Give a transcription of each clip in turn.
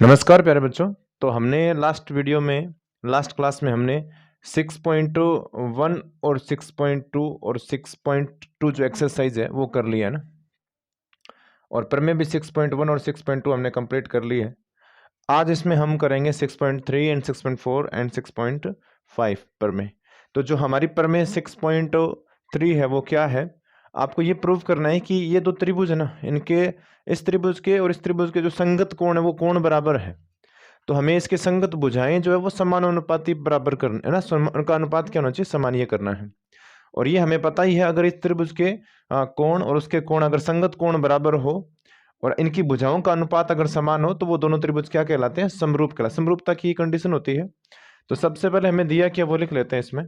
नमस्कार प्यारे बच्चों। तो हमने लास्ट क्लास में हमने 6.1 और 6.2 और 6.2 जो एक्सरसाइज है वो कर लिया है ना। और प्रमेय भी 6.1 और 6.2 हमने कंप्लीट कर ली है। आज इसमें हम करेंगे 6.3 एंड 6.4 एंड 6.5 प्रमेय। तो जो हमारी प्रमेय 6.3 है वो क्या है, आपको ये प्रूव करना है कि ये दो त्रिभुज है ना, इनके इस त्रिभुज के और इस त्रिभुज के जो संगत कोण है वो कोण बराबर है। तो हमें इसके संगत भुजाएं जो है वो समानुपाती बराबर करना है ना, उनका अनुपात क्या होना चाहिए, समानीय करना है। और ये हमें पता ही है, अगर इस त्रिभुज के कोण और उसके कोण अगर संगत कोण बराबर हो और इनकी भुजाओं का अनुपात अगर समान हो तो वो दोनों त्रिभुज क्या कहलाते हैं, समरूप कहलाते। समरूपता की कंडीशन होती है। तो सबसे पहले हमें दिया क्या वो लिख लेते हैं। इसमें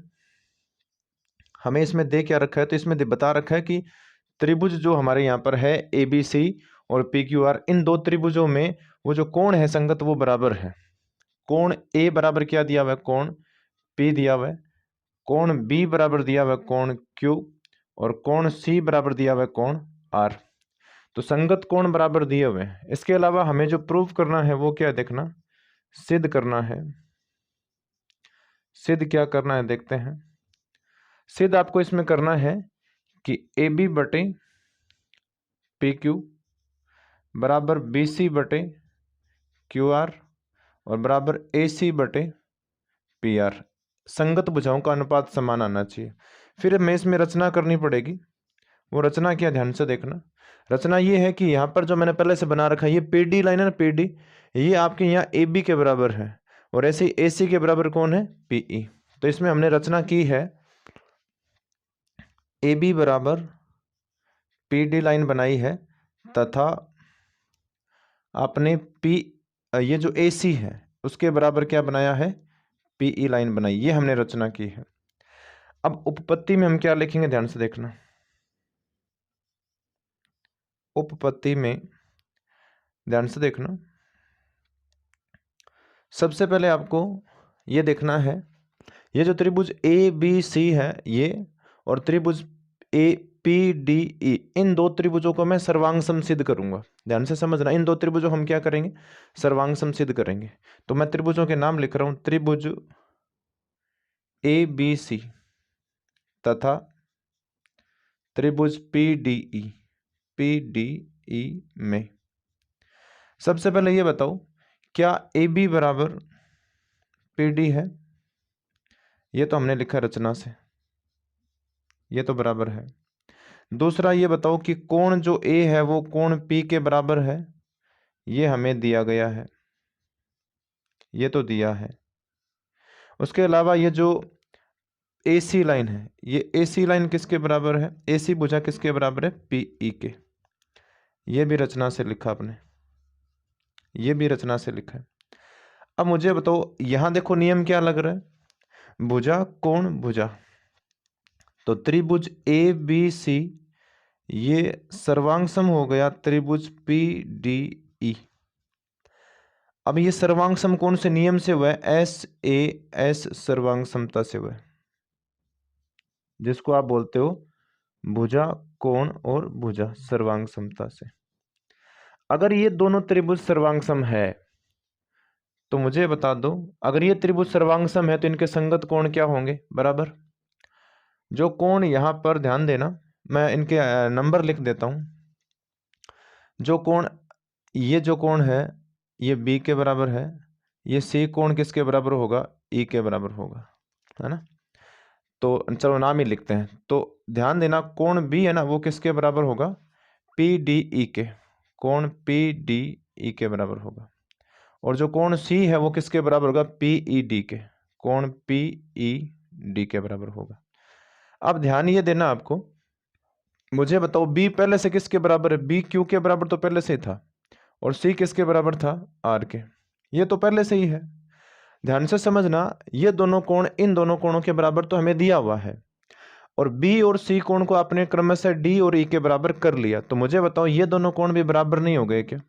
हमें इसमें दे क्या रखा है, तो इसमें बता रखा है कि त्रिभुज जो हमारे यहाँ पर है ABC और PQR, इन दो त्रिभुजों में वो जो कोण है संगत वो बराबर है। कोण ए बराबर क्या दिया हुआ है, कोण P दिया हुआ है। कोण B बराबर दिया हुआ है कोण Q, और कोण C बराबर दिया हुआ है कोण R। तो संगत कोण बराबर दिए हुए हैं। इसके अलावा हमें जो प्रूफ करना है वो क्या है, देखना, सिद्ध करना है। सिद्ध क्या करना है देखते हैं। सिद्ध आपको इसमें करना है कि AB बटे PQ बराबर BC बटे QR और बराबर AC बटे PR। संगत भुजाओं का अनुपात समान आना चाहिए। फिर हमें इसमें रचना करनी पड़ेगी। वो रचना क्या, ध्यान से देखना। रचना ये है कि यहाँ पर जो मैंने पहले से बना रखा है, ये PD लाइन है ना, PD, ये आपके यहाँ AB के बराबर है और ऐसे ही AC के बराबर कौन है, PE। तो इसमें हमने रचना की है, AB बराबर PD लाइन बनाई है तथा आपने ये जो AC है उसके बराबर क्या बनाया है, PE लाइन बनाई। ये हमने रचना की है। अब उपपत्ति में हम क्या लिखेंगे, ध्यान से देखना। उपपत्ति में ध्यान से देखना। सबसे पहले आपको ये देखना है, ये जो त्रिभुज ABC है ये, और त्रिभुज APDE, इन दो त्रिभुजों को मैं सर्वांग सम सिद्ध करूंगा। ध्यान से समझना, इन दो त्रिभुजों हम क्या करेंगे, सर्वांग सम सिद्ध करेंगे। तो मैं त्रिभुजों के नाम लिख रहा हूं, त्रिभुज ABC तथा त्रिभुज PDE में सबसे पहले ये बताओ, क्या AB बराबर PD है? ये तो हमने लिखा रचना से, ये तो बराबर है। दूसरा ये बताओ कि कोण जो A है वो कोण P के बराबर है। ये हमें दिया गया है, ये तो दिया है। उसके अलावा ये जो AC लाइन है, ये AC लाइन किसके बराबर है, AC भुजा किसके बराबर है, PE के। ये भी रचना से लिखा आपने, ये भी रचना से लिखा है। अब मुझे बताओ, यहां देखो नियम क्या लग रहा है, भुजा कोण भुजा। तो त्रिभुज ABC ये सर्वांग सम हो गया त्रिभुज PDE। अब ये सर्वांग सम कौन से नियम से हुआ है, SAS सर्वांग समता से हुआ है, जिसको आप बोलते हो भुजा कोण और भुजा सर्वांग समता से। अगर ये दोनों त्रिभुज सर्वांग सम है तो मुझे बता दो, अगर ये त्रिभुज सर्वांग सम है तो इनके संगत कोण क्या होंगे, बराबर। जो कोण यहां पर, ध्यान देना, मैं इनके नंबर लिख देता हूं। जो कोण, ये जो कोण है ये B के बराबर है, ये C कोण किसके बराबर होगा, E के बराबर होगा, है ना। तो चलो नाम ही लिखते हैं। तो ध्यान देना, कोण B है ना वो किसके बराबर होगा, PDE के। कोण PDE के बराबर होगा। और जो कोण C है वो किसके बराबर होगा, PED के। कोण PED के बराबर होगा। अब ध्यान ये देना आपको, मुझे बताओ B पहले से किसके बराबर है, B Q के बराबर तो पहले से ही था, और C किसके बराबर था, R के। ये तो पहले से ही है। ध्यान से समझना, ये दोनों कोण इन दोनों कोणों के बराबर तो हमें दिया हुआ है, और B और C कोण को आपने क्रमशः D और E के बराबर कर लिया। तो मुझे बताओ, ये दोनों कोण भी बराबर नहीं हो गए क्या?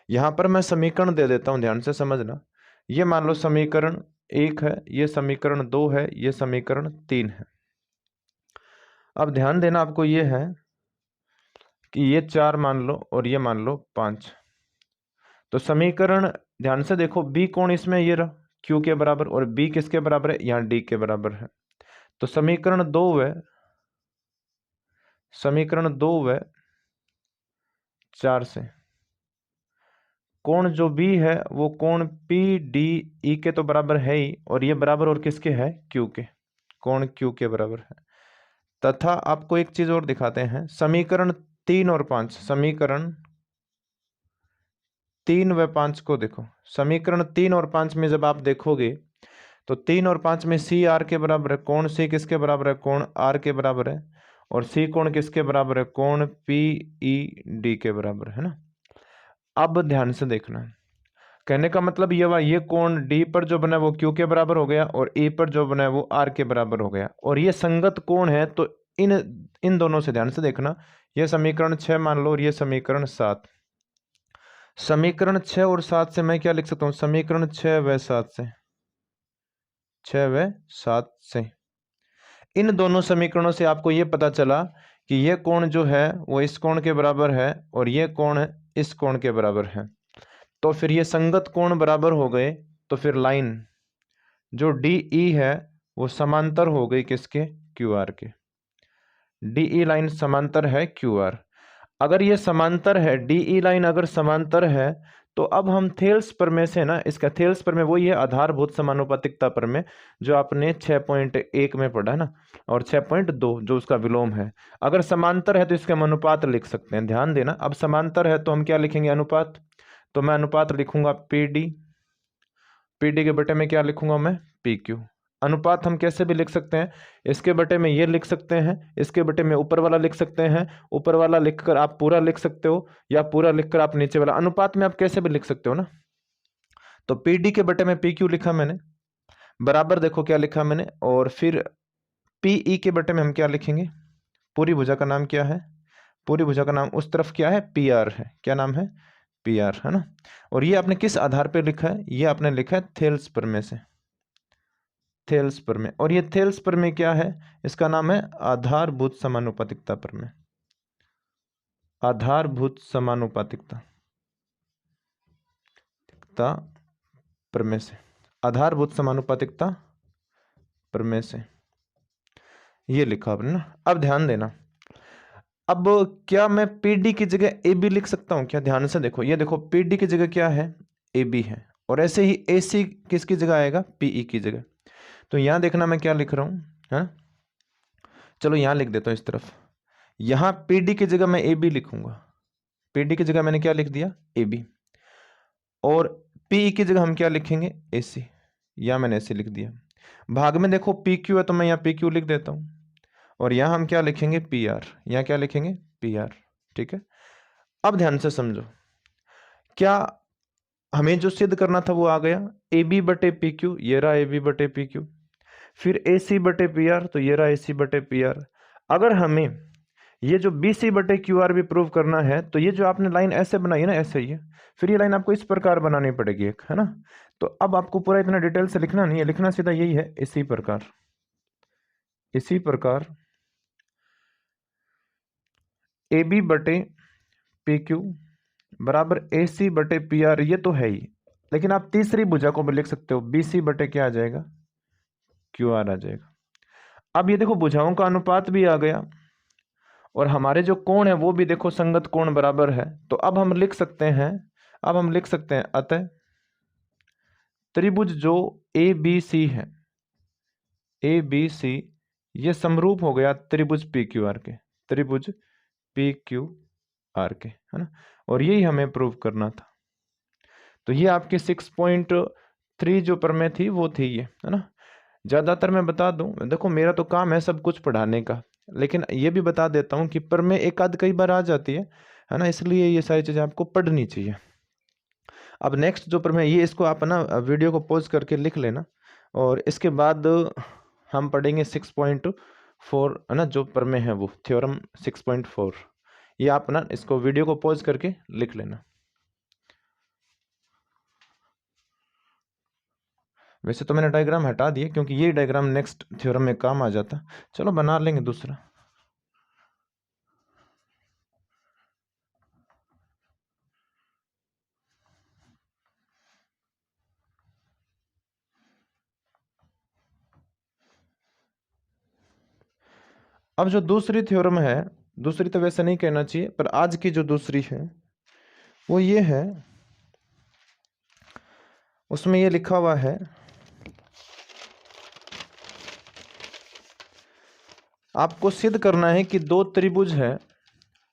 यहां पर मैं समीकरण दे देता हूं, ध्यान से समझना। ये मान लो समीकरण 1 है, ये समीकरण 2 है, ये समीकरण 3 है। अब ध्यान देना, आपको ये है कि ये 4 मान लो और ये मान लो 5। तो समीकरण ध्यान से देखो, बी कोण इसमें ये रहा क्यू के बराबर, और बी किसके बराबर है, यहाँ डी के बराबर है। तो समीकरण 2 व समीकरण 2 व 4 से कोण जो बी है वो कोण पी डी ई के तो बराबर है ही, और ये बराबर और किसके है, क्यू के, कोण क्यू के बराबर है। तथा आपको एक चीज और दिखाते हैं, समीकरण 3 और 5, समीकरण 3 व 5 को देखो। समीकरण 3 और 5 में जब आप देखोगे तो 3 और 5 में सी आर के बराबर है, कोण सी किसके बराबर है, कोण आर के बराबर है, और सी कोण किसके बराबर है, कोण पी ई डी के बराबर है ना। अब ध्यान से देखना, कहने का मतलब ये कोण डी पर जो बना है वो क्यू के बराबर हो गया, और ई पर जो बना है वो आर के बराबर हो गया, और ये संगत कोण है। तो इन इन दोनों से ध्यान से देखना, ये समीकरण 6 मान लो और ये समीकरण 7। समीकरण 6 और 7 से मैं क्या लिख सकता हूँ, समीकरण 6 व 7 से, 6 व 7 से इन दोनों समीकरणों से आपको ये पता चला कि ये कोण जो है वो इस कोण के बराबर है, और ये कोण इस कोण के बराबर है। तो फिर ये संगत कोण बराबर हो गए, तो फिर लाइन जो डी ई है वो समांतर हो गई किसके, क्यू आर के। डी ई लाइन समांतर है क्यू आर। अगर ये समांतर है, डी ई लाइन अगर समांतर है, तो अब हम थेल्स प्रमेय से ना, इसका थेल्स प्रमेय वही है आधारभूत समानुपातिकता प्रमेय जो आपने 6.1 में पढ़ा है ना, और 6.2 जो उसका विलोम है। अगर समांतर है तो इसका हम अनुपात लिख सकते हैं, ध्यान देना। अब समांतर है तो हम क्या लिखेंगे, अनुपात। तो मैं अनुपात लिखूंगा पी डी, पी डी के बटे में क्या लिखूंगा मैं, पी क्यू। अनुपात हम कैसे भी लिख सकते हैं, इसके बटे में ये लिख सकते हैं, इसके बटे में ऊपर वाला लिख सकते हैं, ऊपर वाला लिखकर आप पूरा लिख सकते हो, या पूरा लिखकर आप नीचे वाला, अनुपात में आप कैसे भी लिख सकते हो ना। तो पी डी के बटे में पी क्यू लिखा मैंने, बराबर देखो क्या लिखा मैंने, और फिर पी ई के बटे में हम क्या लिखेंगे, पूरी भुजा का नाम क्या है, पूरी भुजा का नाम उस तरफ क्या है, पी आर है। क्या नाम है, पी आर है ना। और ये आपने किस आधार पर लिखा है, ये आपने लिखा है थेल्स प्रमेय से, थेल्स प्रमेय। और ये थेल्स प्रमेय क्या है, इसका नाम है आधारभूत समानुपातिकता प्रमेय, आधारभूत समानुपातिकता प्रमेय से, आधारभूत समानुपातिकता प्रमेय से ये लिखा आपने ना। अब ध्यान देना, अब क्या मैं पीडी की जगह ए बी लिख सकता हूं क्या, ध्यान से देखो, ये देखो पीडी की जगह क्या है, ए बी है, और ऐसे ही ए सी किसकी जगह आएगा, पीई की जगह। तो यहां देखना मैं क्या लिख रहा हूं, है। चलो यहां लिख देता हूं इस तरफ, यहां पीडी की जगह मैं ए बी लिखूंगा, पीडी की जगह मैंने क्या लिख दिया, ए बी, और पीई की जगह हम क्या लिखेंगे, ए सी, या मैंने ऐसे लिख दिया। भाग में देखो पी क्यू है तो मैं यहाँ पी क्यू लिख देता हूँ, और यहाँ हम क्या लिखेंगे, पी आर, यहाँ क्या लिखेंगे, पी आर। ठीक है। अब ध्यान से समझो, क्या हमें जो सिद्ध करना था वो आ गया, ए बी बटे पी क्यू, ये रहा ए बी बटे पी क्यू, फिर ए सी बटे पी आर, तो ये रहा ए सी बटे पी आर। अगर हमें ये जो बी सी बटे क्यू आर भी प्रूव करना है, तो ये जो आपने लाइन ऐसे बनाई है ना, ऐसे ही है, फिर ये लाइन आपको इस प्रकार बनानी पड़ेगी एक, है ना। तो अब आपको पूरा इतना डिटेल से लिखना नहीं है, लिखना सीधा यही है, इसी प्रकार, इसी प्रकार ए बी बटे पी क्यू बराबर ए सी बटे पी आर, ये तो है ही, लेकिन आप तीसरी भुजा को भी लिख सकते हो, बी सी बटे क्या आ जाएगा, क्यू आर आ जाएगा। अब ये देखो भुजाओं का अनुपात भी आ गया, और हमारे जो कोण है वो भी देखो संगत कोण बराबर है। तो अब हम लिख सकते हैं, अब हम लिख सकते हैं, अतः त्रिभुज जो ए बी सी है, ए बी सी, ये समरूप हो गया त्रिभुज पी क्यू आर के, त्रिभुज पी क्यू आर के, है ना। और यही हमें प्रूव करना था। तो ये आपकी 6.3 जो प्रमेय थी वो थी ये, है ना। ज्यादातर मैं बता दूं, देखो मेरा तो काम है सब कुछ पढ़ाने का, लेकिन ये भी बता देता हूँ कि प्रमेय एक आध कई बार आ जाती है ना, इसलिए ये सारी चीजें आपको पढ़नी चाहिए। अब नेक्स्ट जो प्रमेय, ये इसको आप ना वीडियो को पॉज करके लिख लेना, और इसके बाद हम पढ़ेंगे 6.4, है ना, जो प्रमेय है वो थ्योरम 6.4। ये आप ना इसको वीडियो को पॉज करके लिख लेना। वैसे तो मैंने डायग्राम हटा दिए, क्योंकि ये डायग्राम नेक्स्ट थ्योरम में काम आ जाता। चलो बना लेंगे दूसरा। अब जो दूसरी थ्योरम है, दूसरी तो वैसे नहीं कहना चाहिए, पर आज की जो दूसरी है वो ये है, उसमें ये लिखा हुआ है, आपको सिद्ध करना है कि दो त्रिभुज है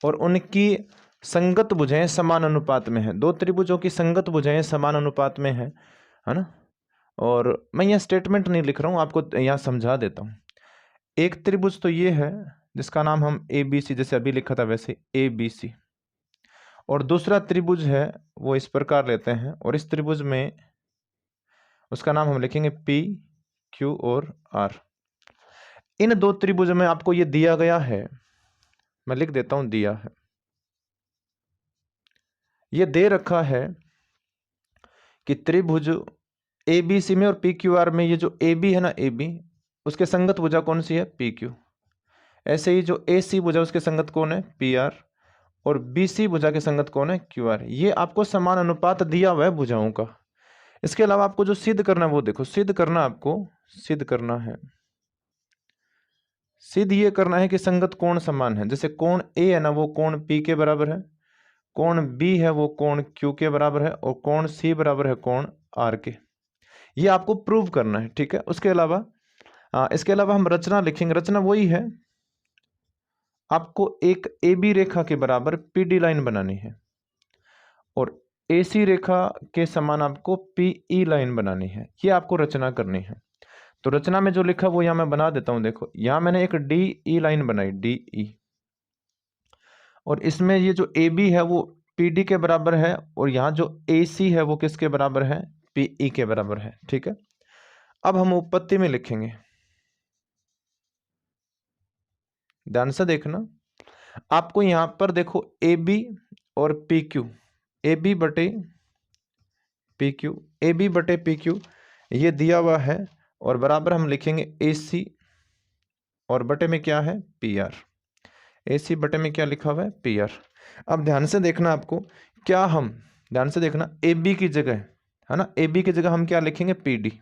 और उनकी संगत भुजाएं समान अनुपात में है। दो त्रिभुजों की संगत भुजाएं समान अनुपात में है ना। और मैं यह स्टेटमेंट नहीं लिख रहा हूं, आपको यहां समझा देता हूं। एक त्रिभुज तो ये है जिसका नाम हम ए बी सी, जैसे अभी लिखा था वैसे ए बी सी, और दूसरा त्रिभुज है वो इस प्रकार लेते हैं, और इस त्रिभुज में उसका नाम हम लिखेंगे पी क्यू और आर। इन दो त्रिभुज में आपको ये दिया गया है, मैं लिख देता हूं दिया है, ये दे रखा है कि त्रिभुज ए बी सी में और पी क्यू आर में ये जो ए बी है ना, ए बी, उसके संगत भुजा कौन सी है, पी क्यू। ऐसे ही जो ए सी भुजा उसके संगत कौन है, पी आर, और बी सी भुजा के संगत कौन है, क्यू आर। ये आपको समान अनुपात दिया हुआ है भुजाओं का। इसके अलावा आपको जो सिद्ध करना है वो देखो, सिद्ध करना आपको, सिद्ध करना है, सिद्ध ये करना है कि संगत कोण समान है। जैसे कोण ए है ना वो कोण पी के बराबर है, कोण बी है वो कोण क्यू के बराबर है, और कोण सी बराबर है कोण आर के। ये आपको प्रूव करना है, ठीक है। उसके अलावा इसके अलावा हम रचना लिखेंगे। रचना वही है, आपको एक ए बी रेखा के बराबर पी डी लाइन बनानी है, और ए सी रेखा के समान आपको पी ई लाइन बनानी है। ये आपको रचना करनी है। तो रचना में जो लिखा वो यहां मैं बना देता हूं। देखो यहां मैंने एक डी ई लाइन बनाई, डी ई, और इसमें ये जो ए बी है वो पी डी के बराबर है, और यहाँ जो ए सी है वो किसके बराबर है, पी ई के बराबर है, ठीक है। अब हम उत्पत्ति में लिखेंगे, ध्यान से देखना। आपको यहां पर देखो ए बी और पी क्यू, ए बी बटे पी क्यू, ए बी बटे पी क्यू ये दिया हुआ है, और बराबर हम लिखेंगे ए सी, और बटे में क्या है, पी आर। ए सी बटे में क्या लिखा हुआ है, पी आर। अब ध्यान से देखना आपको, क्या हम, ध्यान से देखना, ए बी की जगह है ना, ए बी की जगह हम क्या लिखेंगे, पी डी।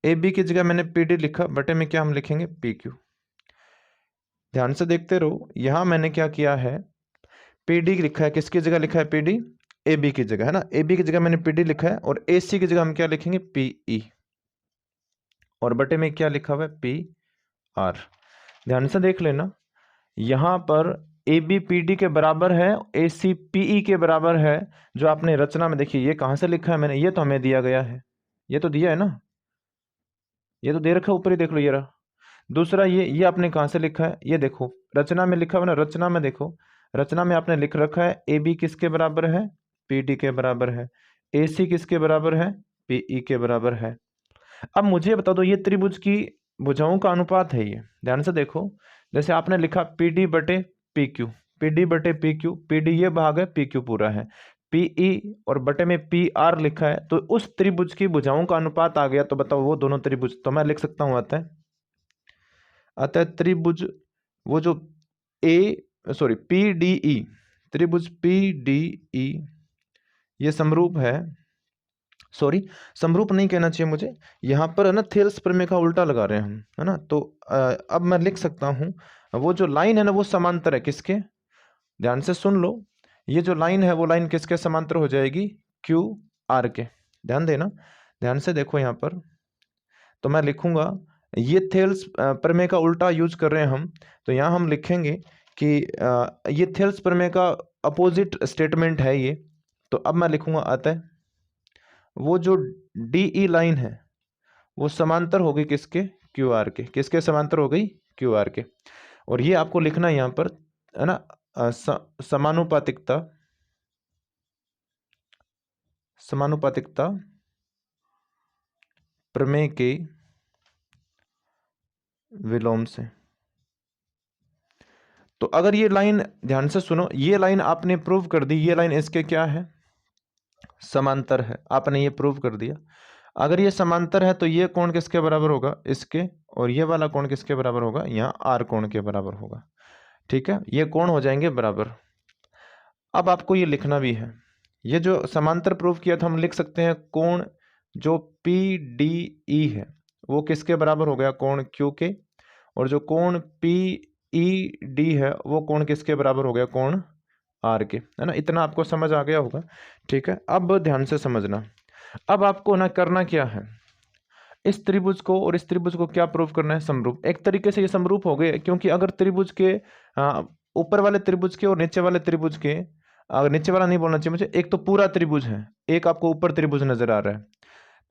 ए बी की जगह मैंने पी डी लिखा, बटे में क्या हम लिखेंगे, पी क्यू। ध्यान से देखते रहो, यहां मैंने क्या किया है, पी डी लिखा है, किसकी जगह लिखा है, पी डी, ए बी की जगह है ना, ए बी की जगह मैंने पी डी लिखा है, और ए सी की जगह हम क्या लिखेंगे, पी ई, और बटे में क्या लिखा हुआ है, पी आर। ध्यान से देख लेना, यहां पर ए बी पी डी के बराबर है, ए सी पी ई के बराबर है। जो आपने रचना में देखिए, ये कहां से लिखा है मैंने, ये तो हमें दिया गया है, ये तो दिया है ना, ये तो दे रखा है, ऊपर ही देख लो ये रहा। दूसरा ये आपने कहां से लिखा है, ये देखो रचना में लिखा हुआ ना, रचना में देखो, रचना में आपने लिख रखा है ए बी किसके बराबर है, पी डी के बराबर है, ए सी किसके बराबर है, पी ई के बराबर है। अब मुझे बता दो, ये त्रिभुज की भुजाओं का अनुपात है ये, ध्यान से देखो। जैसे आपने लिखा पी डी बटे पी क्यू, पी डी बटे पी क्यू, पी डी ये भाग है, पी क्यू पूरा है, पी ई और बटे में पी आर लिखा है, तो उस त्रिभुज की भुजाओं का अनुपात आ गया। तो बताओ वो दोनों त्रिभुज, तो मैं लिख सकता हूं अतः, अतः त्रिभुज वो जो सॉरी पी डी ई, त्रिभुज पी डी ई ये समरूप है, सॉरी समरूप नहीं कहना चाहिए मुझे, यहाँ पर है ना थेल्स प्रमेय का उल्टा लगा रहे हैं हम, है ना। तो अब मैं लिख सकता हूँ, वो जो लाइन है ना वो समांतर है किसके, ध्यान से सुन लो, ये जो लाइन है वो लाइन किसके समांतर हो जाएगी, क्यू आर के। ध्यान देना, ध्यान से देखो यहाँ पर, तो मैं लिखूंगा, ये थेल्स प्रमेय का उल्टा यूज कर रहे हैं हम, तो यहाँ हम लिखेंगे कि ये थेल्स प्रमेय का अपोजिट स्टेटमेंट है ये। तो अब मैं लिखूंगा अतः वो जो डी ई लाइन है वो समांतर हो गई किसके, क्यू आर के, किसके समांतर हो गई, क्यू आर के। और ये आपको लिखना है यहाँ पर, है ना, समानुपातिकता, समानुपातिकता प्रमेय के विलोम से। तो अगर ये लाइन, ध्यान से सुनो, ये लाइन आपने प्रूव कर दी, ये लाइन इसके क्या है, समांतर है, आपने ये प्रूव कर दिया। अगर ये समांतर है तो ये कोण किसके बराबर होगा, इसके, और ये वाला कोण किसके बराबर होगा, यहाँ आर कोण के बराबर होगा, ठीक है। ये कोण हो जाएंगे बराबर। अब आपको ये लिखना भी है, ये जो समांतर प्रूव किया था हम लिख सकते हैं, कोण जो पी डी ई है वो किसके बराबर हो गया, कोण क्यू के, और जो कोण पी ई डी है वो कोण किसके बराबर हो गया, कोण आर के, है ना। इतना आपको समझ आ गया होगा, ठीक है। अब ध्यान से समझना, अब आपको ना करना क्या है, इस त्रिभुज को और इस त्रिभुज को क्या प्रूव करना है, समरूप। एक तरीके से ये समरूप हो गए, क्योंकि अगर त्रिभुज के ऊपर वाले त्रिभुज के और नीचे वाले त्रिभुज के, अगर नीचे वाला नहीं बोलना चाहिए मुझे, एक तो पूरा त्रिभुज है, एक आपको ऊपर त्रिभुज नजर आ रहा है,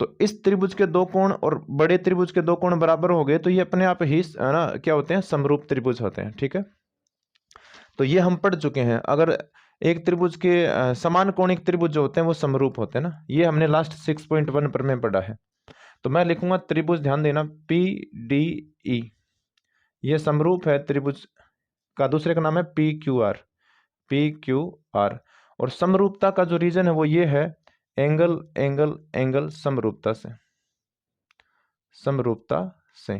तो इस त्रिभुज के दो कोण और बड़े त्रिभुज के दो कोण बराबर हो गए, तो ये अपने आप ही ना क्या होते हैं, समरूप त्रिभुज होते हैं, ठीक है। तो ये हम पढ़ चुके हैं, अगर एक त्रिभुज के समान कोणिक त्रिभुज जो होते हैं वो समरूप होते हैं ना, ये हमने लास्ट 6.1 पर में पढ़ा है। तो मैं लिखूंगा त्रिभुज, ध्यान देना, पी डी ई, ये समरूप है त्रिभुज का, दूसरे का नाम है P Q R, P Q R. और समरूपता का जो रीजन है वो ये है, एंगल एंगल एंगल समरूपता से, समरूपता से।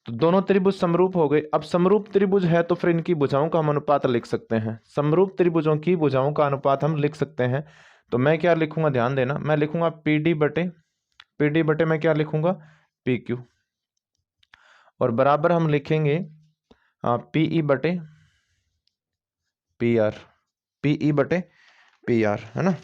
तो दोनों त्रिभुज समरूप हो गए। अब समरूप त्रिभुज है तो फिर इनकी भुजाओं का हम अनुपात लिख सकते हैं, समरूप त्रिभुजों की भुजाओं का अनुपात हम लिख सकते हैं। तो मैं क्या लिखूंगा, ध्यान देना, मैं लिखूंगा पी डी बटे मैं क्या लिखूंगा, पी क्यू, और बराबर हम लिखेंगे पीई बटे पी आर, पीई बटे पी आर, है ना,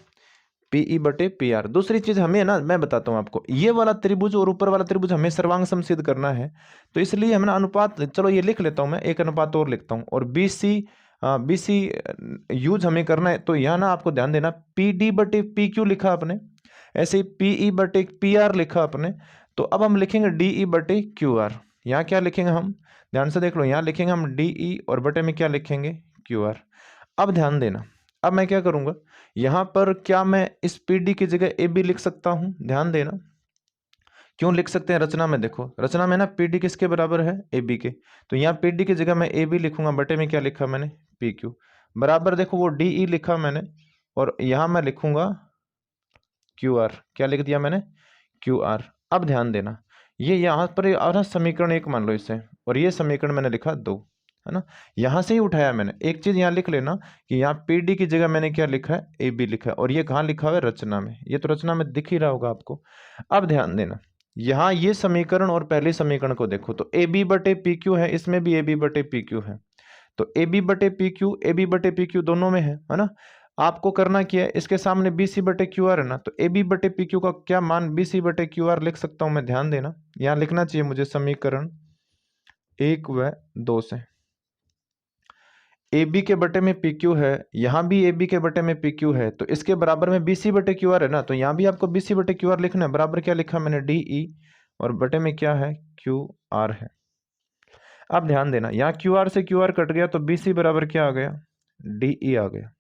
पीई बटे पी आर। दूसरी चीज हमें ना, मैं बताता हूं आपको, ये वाला त्रिभुज और ऊपर वाला त्रिभुज हमें सर्वांग सम सिद्ध करना है, तो इसलिए हमें ना अनुपात, चलो ये लिख लेता हूं मैं, एक अनुपात और लिखता हूं, और बीसी यूज हमें करना है। तो यहाँ ना आपको ध्यान देना, पी डी बटे पी क्यू लिखा आपने, ऐसे ही पीई बटे पी आर लिखा आपने, तो अब हम लिखेंगे डीई बटे क्यू आर। यहाँ क्या लिखेंगे हम, ध्यान से देख लो, यहाँ लिखेंगे हम डीई और बटे में क्या लिखेंगे, क्यू आर। अब ध्यान देना, अब मैं क्या करूंगा, यहां पर क्या मैं इस पीडी की जगह ए बी लिख सकता हूं, ध्यान देना, क्यों लिख सकते हैं, रचना में देखो, रचना में ना पीडी किसके बराबर है, ए बी के, तो यहाँ पीडी की जगह मैं ए बी लिखूंगा, बटे में क्या लिखा मैंने, पी क्यू, बराबर देखो वो डीई लिखा मैंने, और यहां मैं लिखूंगा क्यू आर, क्या लिख दिया मैंने, क्यू आर। अब ध्यान देना, ये यहाँ पर आ रहा समीकरण 1 मान लो इसे, और ये समीकरण मैंने लिखा 2, है ना, यहां से ही उठाया मैंने। एक चीज यहाँ लिख लेना कि यहाँ पीडी की जगह मैंने क्या लिखा है, ए बी लिखा है, और ये कहाँ लिखा हुआ है, रचना में, ये तो रचना में दिख ही रहा होगा आपको। अब ध्यान देना, यहाँ ये समीकरण और पहले समीकरण को देखो, तो ए बी बटे पी क्यू है, इसमें भी ए बी बटे पी क्यू है, तो ए बी बटे पी क्यू, ए बी बटे पी क्यू दोनों में है ना। आपको करना क्या है, इसके सामने बी सी बटे क्यू आर है ना, तो ए बी बटे पी क्यू का क्या मान, बी सी बटे क्यू आर लिख सकता हूं मैं, ध्यान देना, यहां लिखना चाहिए मुझे समीकरण 1 व 2 से, ए बी के बटे में पी क्यू है, यहां भी ए बी के बटे में पी क्यू है, तो इसके बराबर में बी सी बटे क्यू आर है ना, तो यहां भी आपको बी सी बटे क्यू आर लिखना है, बराबर क्या लिखा मैंने, डी ई, और बटे में क्या है, क्यू आर है। अब ध्यान देना, यहाँ क्यू आर से क्यू आर कट गया, तो बी सी बराबर क्या आ गया, डी ई आ गया,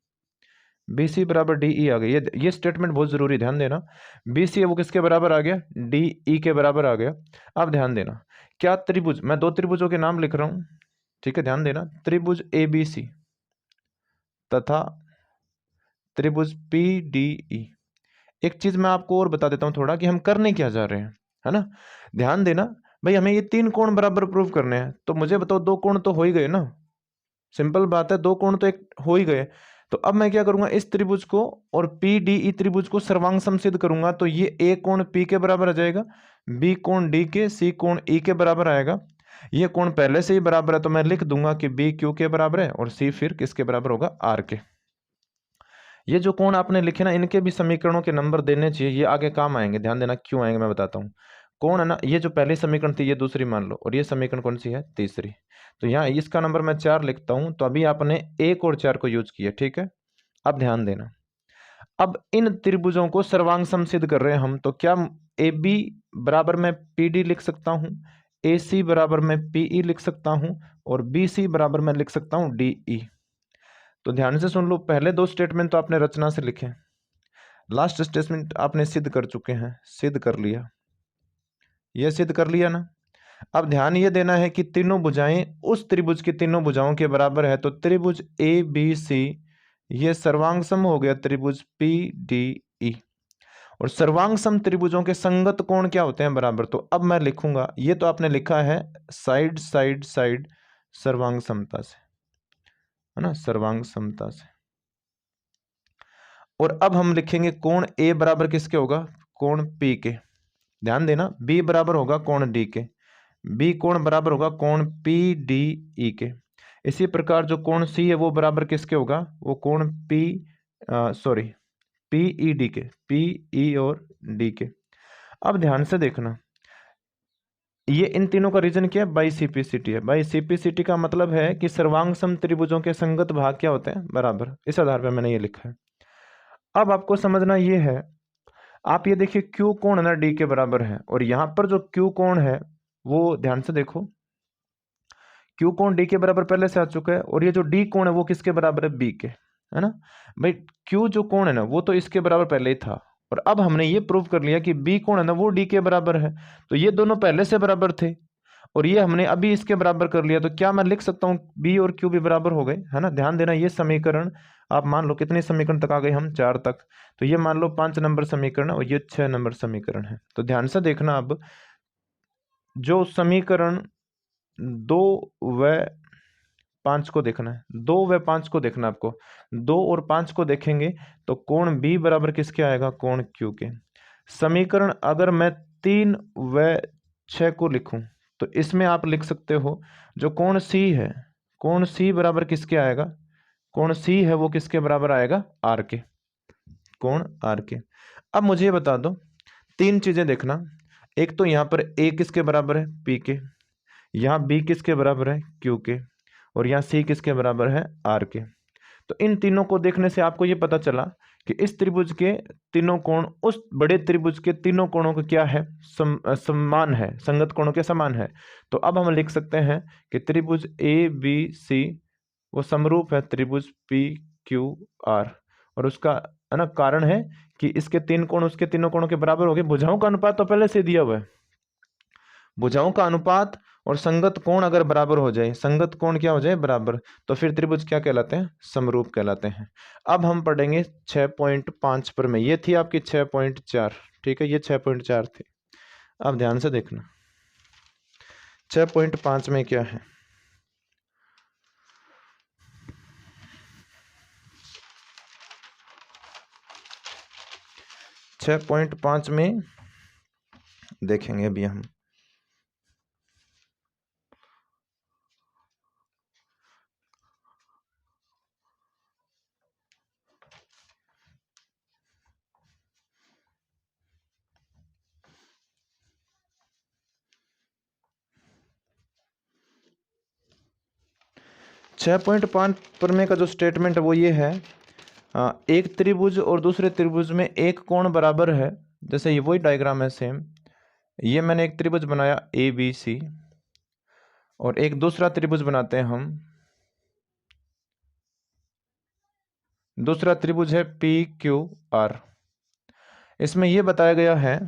बी सी बराबर डी ई आ गया। ये स्टेटमेंट बहुत जरूरी, ध्यान देना, बी सी वो किसके बराबर आ गया, डी ई के बराबर आ गया। अब ध्यान देना, क्या त्रिभुज, मैं दो त्रिभुजों के नाम लिख रहा हूं, ठीक है, ध्यान देना, त्रिभुज ए बी सी तथा त्रिभुज पी डी ई। एक चीज मैं आपको और बता देता हूं थोड़ा, कि हम करने क्या जा रहे हैं, है ना, ध्यान देना भाई, हमें ये 3 कोण बराबर प्रूव करने हैं, तो मुझे बताओ 2 कोण तो हो ही गए ना, सिंपल बात है, 2 कोण तो एक हो ही गए। तो अब मैं क्या करूंगा, इस त्रिभुज को और पी डी ई त्रिभुज को सर्वांग समसिद्ध करूंगा, तो ये ए कोण पी के बराबर आ जाएगा, बी कोण डी के, सी कोण ई के बराबर आएगा। ये कोण पहले से ही बराबर है, तो मैं लिख दूंगा कि बी क्यू के बराबर है, और सी फिर किसके बराबर होगा, आर के। ये जो कोण आपने लिखे ना, इनके भी समीकरणों के नंबर देने चाहिए, ये आगे काम आएंगे, ध्यान देना क्यों आएंगे मैं बताता हूँ। कोण है ना, ये जो पहली समीकरण थी ये दूसरी मान लो, और ये समीकरण कौन सी है, तीसरी, तो यहाँ इसका नंबर मैं 4 लिखता हूं, तो अभी आपने 1 और 4 को यूज किया, ठीक है। अब ध्यान देना, अब इन त्रिभुजों को सर्वांग समसिद्ध कर रहे हैं हम, तो क्या ए बी बराबर मैं पी डी लिख सकता हूं, ए सी बराबर मैं पीई लिख सकता हूं, और बी सी बराबर मैं लिख सकता हूं डी ई। तो ध्यान से सुन लो, पहले 2 स्टेटमेंट तो आपने रचना से लिखे, लास्ट स्टेटमेंट आपने सिद्ध कर चुके हैं, सिद्ध कर लिया, यह सिद्ध कर लिया ना। अब ध्यान ये देना है कि तीनों भुजाएं उस त्रिभुज की तीनों भुजाओं के बराबर है, तो त्रिभुज ए बी सी ये सर्वांग सम हो गया त्रिभुज पी डी ई, और सर्वांग सम त्रिभुजों के संगत कोण क्या होते हैं, बराबर। तो अब मैं लिखूंगा, ये तो आपने लिखा है साइड साइड साइड सर्वांग समता से, है ना, सर्वांग समता से। और अब हम लिखेंगे कोण ए बराबर किसके होगा, कोण पी के, ध्यान देना, बी बराबर होगा कोण डी के, बी कोण बराबर होगा कोण पी डी ई के। इसी प्रकार जो कोण सी है वो बराबर किसके होगा, वो कोण पी ई डी के, पी ई और डी के। अब ध्यान से देखना, ये इन तीनों का रीजन क्या है, बाइसिपिसिटी है। बाइसिपिसिटी का मतलब है कि सर्वांग सम त्रिभुजों के संगत भाग क्या होते हैं, बराबर। इस आधार पर मैंने ये लिखा है। अब आपको समझना ये है, आप ये देखिए क्यू कोण है ना डी के बराबर है, और यहां पर जो क्यू कोण है वो ध्यान से देखो, क्यू कोण डी के बराबर पहले से आ चुका है, और ये जो डी कोण है वो किसके बराबर है, बी के, है ना भाई। क्यू जो कोण है ना वो तो इसके बराबर पहले ही था, और अब हमने ये प्रूव कर लिया कि बी कोण है ना वो डी के बराबर है। तो ये दोनों पहले से बराबर थे, और ये हमने अभी इसके बराबर कर लिया, तो क्या मैं लिख सकता हूँ बी और क्यू भी बराबर हो गए, है ना। ध्यान देना, ये समीकरण आप मान लो कितने समीकरण तक आ गए हम, 4 तक। तो ये मान लो 5 नंबर समीकरण है, और ये 6 नंबर समीकरण है। तो ध्यान से देखना, अब जो समीकरण 2 व 5 को देखना है, 2 व 5 को देखना आपको। 2 और 5 को देखेंगे तो कोण बी बराबर किसके आएगा, कोण क्यू के। समीकरण अगर मैं 3 व 6 को लिखूं तो इसमें आप लिख सकते हो जो कोण सी है, कोण सी बराबर किसके आएगा, कोण सी है वो किसके बराबर आएगा, आर के, कोण आर के। अब मुझे ये बता दो, 3 चीजें देखना। एक तो यहाँ पर ए किसके बराबर है, पी के, यहाँ बी किसके बराबर है, क्यू के, और यहाँ सी किसके बराबर है, आर के। तो इन तीनों को देखने से आपको ये पता चला कि इस त्रिभुज के तीनों कोण उस बड़े त्रिभुज के तीनों कोणों का क्या है, समान है, संगत कोणों के समान है। तो अब हम लिख सकते हैं कि त्रिभुज ए बी सी वो समरूप है त्रिभुज पी क्यू आर, और उसका है ना कारण है कि इसके 3 कोण उसके तीनों कोणों के बराबर हो गए। भुजाओं का अनुपात तो पहले से दिया हुआ है, भुजाओं का अनुपात और संगत कोण अगर बराबर हो जाए, संगत कोण क्या हो जाए, बराबर, तो फिर त्रिभुज क्या कहलाते हैं, समरूप कहलाते हैं। अब हम पढ़ेंगे 6.5 पर में, ये थी आपकी 6.4, ठीक है, ये 6.4 थी। अब ध्यान से देखना 6.5 में क्या है। 6.5 में देखेंगे अभी हम, छः पॉइंट पाँच प्रमेय का जो स्टेटमेंट है वो ये है, एक त्रिभुज और दूसरे त्रिभुज में एक कोण बराबर है। जैसे ये वही डायग्राम है सेम, ये मैंने एक त्रिभुज बनाया ए बी सी, और एक दूसरा त्रिभुज बनाते हैं हम, दूसरा त्रिभुज है पी क्यू आर। इसमें यह बताया गया है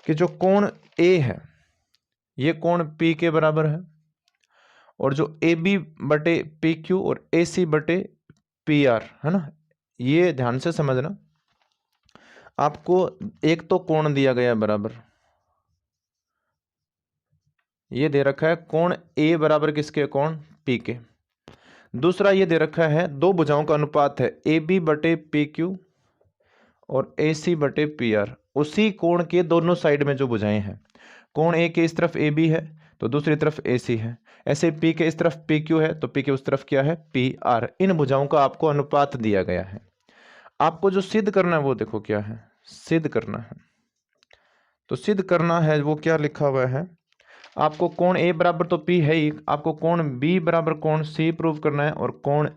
कि जो कोण ए है ये कोण पी के बराबर है, और जो ए बी बटे पी क्यू और ए सी बटे पी आर है ना, ये ध्यान से समझना। आपको एक तो कोण दिया गया है बराबर, ये दे रखा है कोण ए बराबर किसके, कोण पी के। दूसरा ये दे रखा है दो भुजाओं का अनुपात है ए बी बटे पी क्यू और ए सी बटे पी आर। उसी कोण के दोनों साइड में जो भुजाएं हैं, कोण ए के इस तरफ ए बी है तो दूसरी तरफ ए सी है, ऐसे पी के इस तरफ पी क्यू है तो पी के उस तरफ क्या है, पी आर। इन भुजाओं का आपको अनुपात दिया गया है। आपको जो सिद्ध करना है वो देखो क्या है, सिद्ध करना है। तो सिद्ध करना है वो क्या लिखा हुआ है, आपको कोण ए बराबर तो पी है ही, आपको कोण बी बराबर कोण सी प्रूव करना है, और कोण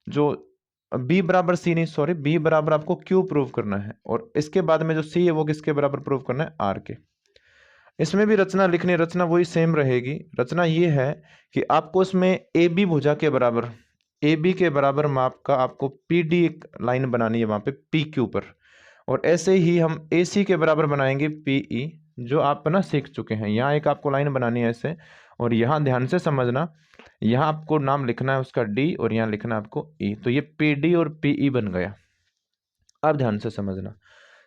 जो बी बराबर सी नहीं सॉरी बी बराबर आपको क्यू प्रूव करना है, और इसके बाद में जो सी है वो किसके बराबर प्रूव करना है, आर के। इसमें भी रचना लिखनी, रचना वही सेम रहेगी। रचना ये है कि आपको इसमें ए बी भुजा के बराबर, ए बी के बराबर माप का आपको पी डी एक लाइन बनानी है वहां पे पी क्यू पर, और ऐसे ही हम ए सी के बराबर बनाएंगे पी ई, जो आप ना सीख चुके हैं। यहाँ एक आपको लाइन बनानी है ऐसे, और यहाँ ध्यान से समझना, यहाँ आपको नाम लिखना है उसका डी और यहाँ लिखना है आपको ई, तो ये पी डी और पी ई बन गया। अब ध्यान से समझना,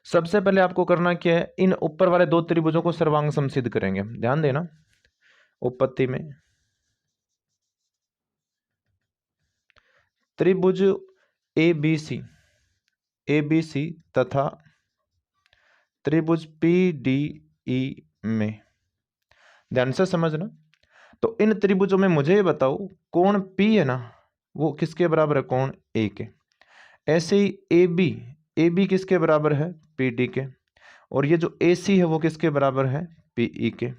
सबसे पहले आपको करना क्या है, इन ऊपर वाले दो त्रिभुजों को सर्वांग समसिद्ध करेंगे। ध्यान देना, उत्पत्ति में त्रिभुज ए बी सी तथा त्रिभुज पी डी ई में ध्यान से समझना। तो इन त्रिभुजों में मुझे ये बताओ कोण P है ना, वो किसके बराबर है, कोण A के। ऐसे ही ए बी किसके बराबर है, PD के। और ये जो AC है वो किसके बराबर है, PE के।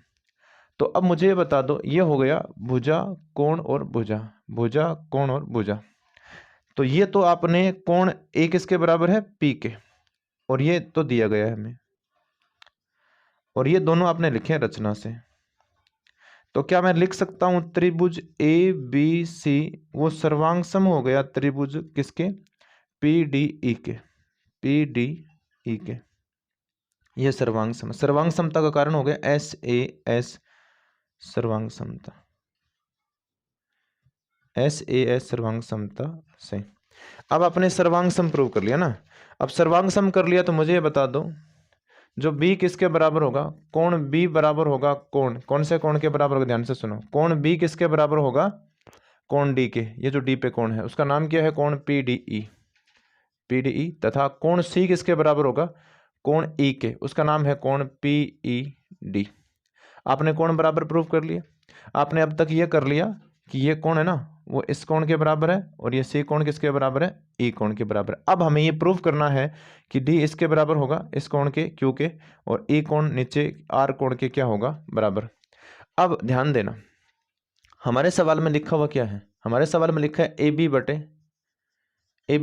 तो अब मुझे ये बता दो, ये हो गया भुजा कोण और भुजा, भुजा कोण और भुजा। तो ये तो आपने कोण A किसके बराबर है, P के, और ये तो दिया गया है हमें, और ये दोनों आपने लिखे हैं रचना से। तो क्या मैं लिख सकता हूं त्रिभुज ABC वो सर्वांग सम हो गया त्रिभुज किसके, PDE के, PDE के। ये सर्वांग सम, सर्वांग समता का कारण हो गया SAS सर्वांग समता, SAS सर्वांग समता से। अब आपने सर्वांग सम प्रूव कर लिया ना। अब सर्वांग सम कर लिया तो मुझे ये बता दो जो B किसके बराबर होगा, कोण B बराबर होगा कोण, कौन से कोण के बराबर होगा, ध्यान से सुनो। कोण B किसके बराबर होगा, कोण D के। ये जो D पे कोण है उसका नाम क्या है, कोण PDE, PDE। तथा कोण C किसके बराबर होगा, कोण E के, उसका नाम है कोण PED। आपने कोण बराबर प्रूव कर लिया। आपने अब तक ये कर लिया कि ये कोण है ना वो इस कोण के बराबर है, और ये C कोण किसके बराबर है, E कोण के बराबर। अब हमें ये प्रूव करना है कि D इसके बराबर होगा इस कोण के Q के, और E कोण नीचे R कोण के क्या होगा, बराबर। अब ध्यान देना हमारे सवाल में लिखा हुआ क्या है, हमारे सवाल में लिखा है AB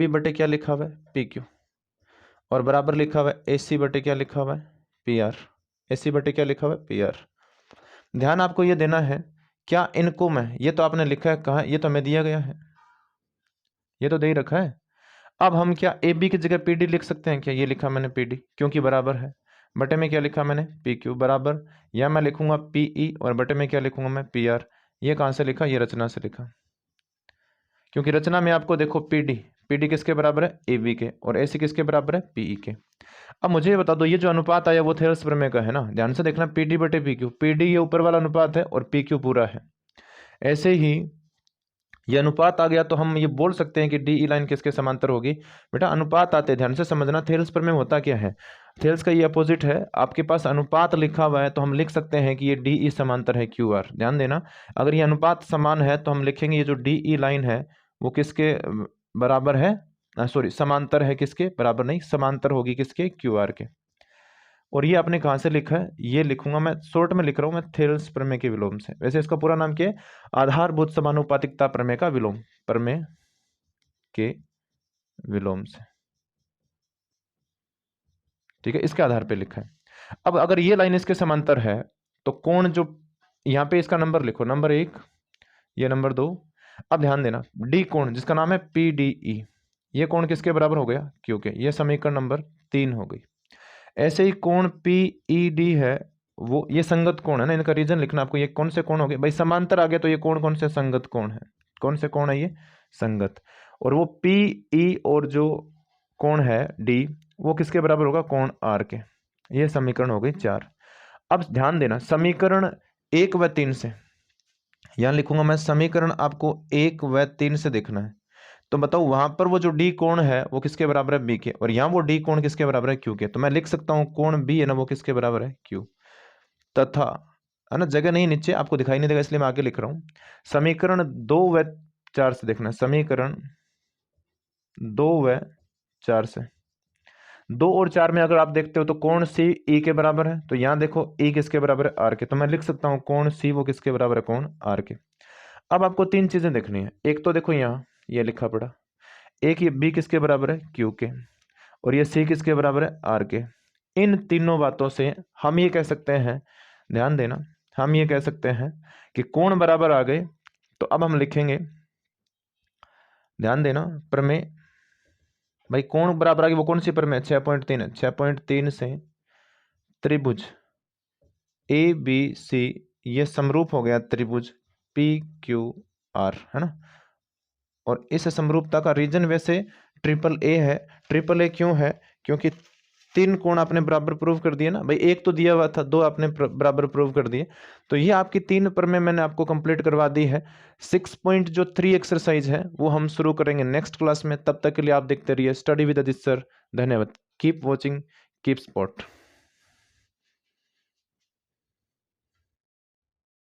बटे क्या लिखा हुआ है, PQ, और बराबर लिखा हुआ है AC बटे क्या लिखा हुआ है, PR, AC बटे क्या लिखा हुआ है, PR। ध्यान आपको ये देना है, क्या इनको मैं, ये तो आपने लिखा है कहाँ, ये तो हमें दिया गया है, ये तो दे ही रखा है। अब हम क्या AB की जगह PD लिख सकते हैं क्या, ये लिखा मैंने PD क्योंकि बराबर है, बटे में क्या लिखा मैंने PQ बराबर, या मैं लिखूंगा PE और बटे में क्या लिखूंगा मैं PR। ये कहाँ से लिखा, ये रचना से लिखा, क्योंकि रचना में आपको देखो PD किसके बराबर है, AB के, और AC किसके बराबर है, PE के। अब मुझे ये बता दो ये जो अनुपात आया वो थेल्स प्रमेय का है ना, ध्यान से देखना, PD बटे PQ, PD ये ऊपर वाला अनुपात है और PQ पूरा है। ऐसे ही ये अनुपात आ गया तो हम ये बोल सकते हैं कि DE लाइन किसके समांतर होगी। बेटा अनुपात आते ध्यान से समझना, थेल्स प्रमेय होता क्या है, थेल्स का ये अपोजिट है। आपके पास अनुपात लिखा हुआ है तो हम लिख सकते हैं कि ये DE समांतर है QR। ध्यान देना, अगर ये अनुपात समान है तो हम लिखेंगे ये जो DE लाइन है वो किसके बराबर है, सॉरी समांतर है, किसके बराबर नहीं, समांतर होगी किसके, QR के। और ये आपने कहाँ से लिखा है, ये लिखूंगा मैं शॉर्ट में लिख रहा हूँ मैं, थेल्स प्रमेय के विलोम से। वैसे इसका पूरा नाम क्या है, आधारभूत समानुपातिकता प्रमेय का विलोम, प्रमेय के विलोम से, ठीक है, इसके आधार पे लिखा है। अब अगर ये लाइन इसके समांतर है तो कोण जो यहाँ पे इसका नंबर लिखो, नंबर 1, ये नंबर 2। अब ध्यान देना D कोण जिसका नाम है PDE, ये कोण किसके बराबर हो गया, Q के, ये समीकरण नंबर 3 हो गई। ऐसे ही कोण PED है वो, ये संगत कोण है ना, इनका रीजन लिखना आपको, ये कौन से कोण हो गए भाई, समांतर आ गया तो ये कोण कौन से, संगत कोण है, कौन से कोण है ये, संगत। और वो PE और जो कोण है D वो किसके बराबर होगा, कोण R के। ये समीकरण हो गई 4। अब ध्यान देना समीकरण 1 व 3 से, यहां लिखूंगा मैं समीकरण आपको 1 व 3 से देखना है। तो बताओ वहां पर वो जो D कोण है वो किसके बराबर है, B के, और यहाँ वो D कोण किसके बराबर है, Q के। तो मैं लिख सकता हूँ कोण B है ना वो किसके बराबर है, Q। तथा है ना, जगह नहीं नीचे आपको दिखाई नहीं देगा इसलिए मैं आगे लिख रहा हूँ। समीकरण 2 व 4 से देखना, समीकरण 2 व 4 से, 2 और 4 में अगर आप देखते हो तो कोण C E के बराबर है, तो यहाँ देखो E किसके बराबर है, R के। तो मैं लिख सकता हूँ कोण C वो किसके बराबर है, कोण R के। अब आपको 3 चीजें देखनी है, एक तो देखो यहाँ ये लिखा पड़ा, एक ये B किसके बराबर है, Q के, और ये C किसके बराबर है, R के। इन तीनों बातों से हम ये कह सकते हैं, ध्यान देना, हम ये कह सकते हैं कि कोण बराबर आ गए। तो अब हम लिखेंगे, ध्यान देना, प्रमेय भाई कोण बराबर आ गए वो कौन सी प्रमेय, 6.3 है, 6.3 से त्रिभुज ABC ये समरूप हो गया त्रिभुज PQR, है ना। और इस समरूपता का रीजन वैसे ट्रिपल A है। ट्रिपल A क्यों है, क्योंकि 3 कोण आपने बराबर प्रूव कर दिए ना भाई, एक तो दिया हुआ था, 2 आपने बराबर प्रूव कर दिए। तो ये आपकी 3 प्रमेय मैंने आपको कंप्लीट करवा दी है। 6.3 एक्सरसाइज है वो हम शुरू करेंगे नेक्स्ट क्लास में। तब तक के लिए आप देखते रहिए स्टडी विद अदित सर। धन्यवाद। Keep watching, keep spot.